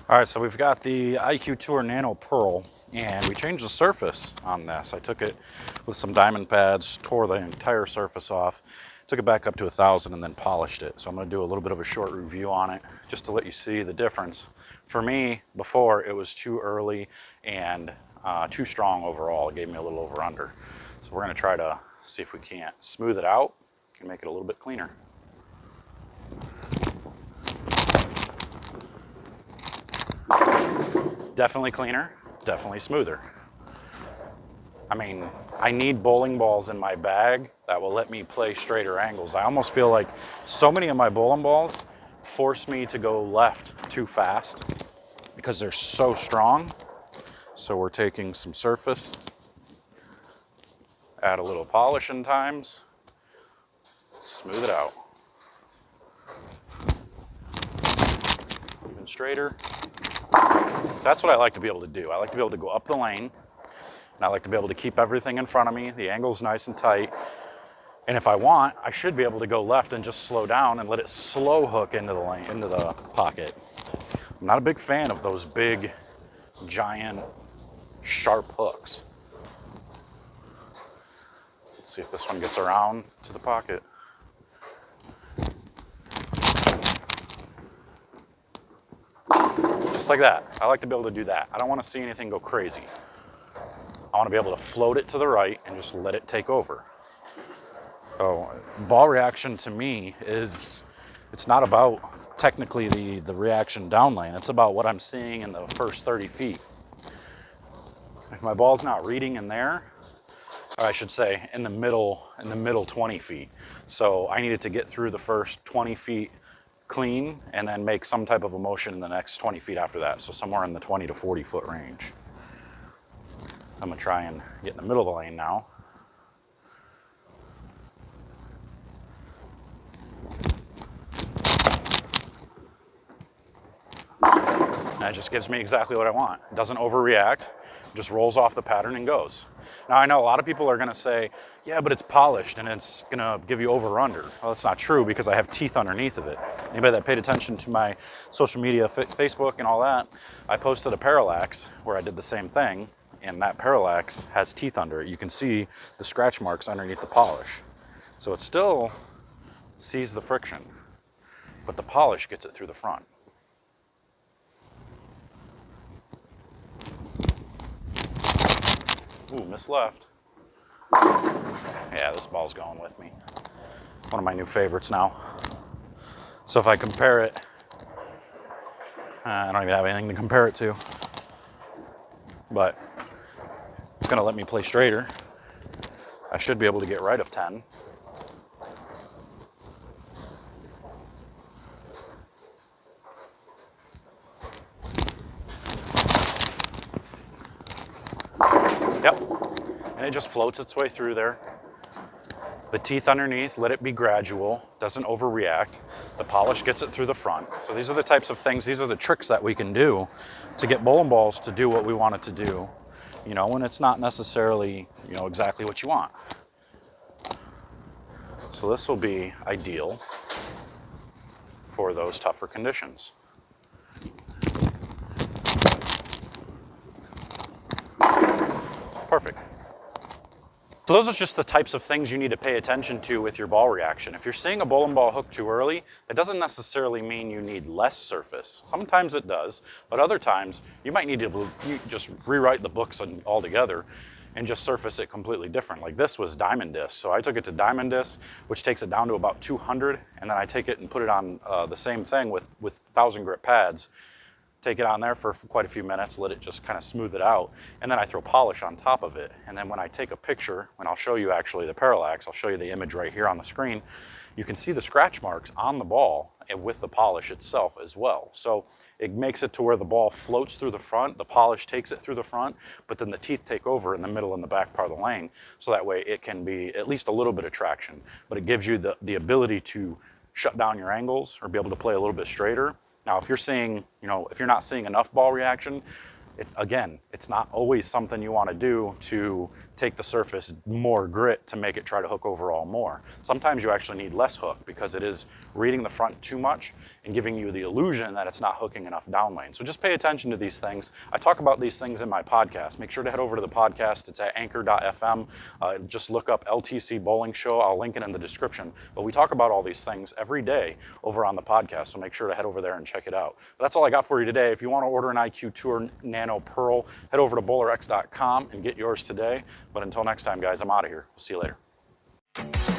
All right, so we've got the IQ Tour Nano Pearl, and we changed the surface on this. I took it with some diamond pads, tore the entire surface off, took it back up to 1,000 and then polished it. So I'm gonna do a little bit of a short review on it, just to let you see the difference. For me, before, it was too early and too strong overall. It gave me a little over under. So we're gonna try to see if we can't smooth it out and make it a little bit cleaner. Definitely cleaner, definitely smoother. I mean, I need bowling balls in my bag that will let me play straighter angles. I almost feel like so many of my bowling balls force me to go left too fast because they're so strong. So we're taking some surface, add a little polish in times, smooth it out. Even straighter. That's what I like to be able to do. I like to be able to go up the lane, and I like to be able to keep everything in front of me. The angle's nice and tight. And if I want, I should be able to go left and just slow down and let it slow hook into the lane, into the pocket. I'm not a big fan of those big, giant, sharp hooks. Let's see if this one gets around to the pocket. Just like that. I like to be able to do that. I don't want to see anything go crazy. I want to be able to float it to the right and just let it take over. So ball reaction to me is, it's not about technically the reaction down lane. It's about what I'm seeing in the first 30 feet. If my ball's not reading in there, or I should say in the middle 20 feet. So I needed to get through the first 20 feet clean and then make some type of a motion in the next 20 feet after that. So somewhere in the 20 to 40 foot range. I'm gonna try and get in the middle of the lane now. That just gives me exactly what I want. It doesn't overreact, just rolls off the pattern and goes. Now I know a lot of people are gonna say, yeah, but it's polished and it's gonna give you over or under. Well, that's not true because I have teeth underneath of it. Anybody that paid attention to my social media, Facebook and all that, I posted a parallax where I did the same thing, and that parallax has teeth under it. You can see the scratch marks underneath the polish. So it still sees the friction, but the polish gets it through the front. Ooh, missed left. Yeah, this ball's going with me. One of my new favorites now. So if I compare it, I don't even have anything to compare it to, but it's gonna let me play straighter. I should be able to get right of 10. Yep, and it just floats its way through there. The teeth underneath, let it be gradual, doesn't overreact. The polish gets it through the front. So these are the types of things, these are the tricks that we can do to get bowling balls to do what we want it to do, you know, when it's not necessarily, you know, exactly what you want. So this will be ideal for those tougher conditions. Perfect. So those are just the types of things you need to pay attention to with your ball reaction. If you're seeing a bowling ball hook too early, that doesn't necessarily mean you need less surface. Sometimes it does, but other times you might need to just rewrite the books altogether and just surface it completely different. Like this was diamond disc, so I took it to diamond disc, which takes it down to about 200, and then I take it and put it on the same thing with 1,000 grit pads. Take it on there for quite a few minutes, let it just kind of smooth it out, and then I throw polish on top of it. And then when I take a picture, and I'll show you actually the parallax, I'll show you the image right here on the screen, you can see the scratch marks on the ball and with the polish itself as well. So it makes it to where the ball floats through the front, the polish takes it through the front, but then the teeth take over in the middle and the back part of the lane, so that way it can be at least a little bit of traction, but it gives you the ability to shut down your angles or be able to play a little bit straighter. Now, if you're seeing, you know, if you're not seeing enough ball reaction, it's not always something you want to do to take the surface more grit to make it try to hook overall more. Sometimes you actually need less hook because it is reading the front too much and giving you the illusion that it's not hooking enough down lane. So just pay attention to these things. I talk about these things in my podcast. Make sure to head over to the podcast. It's at anchor.fm. Just look up LTC Bowling Show. I'll link it in the description. But we talk about all these things every day over on the podcast, so make sure to head over there and check it out. But that's all I got for you today. If you want to order an IQ Tour Nano Pearl, head over to bowlerx.com and get yours today. But until next time, guys, I'm out of here. We'll see you later.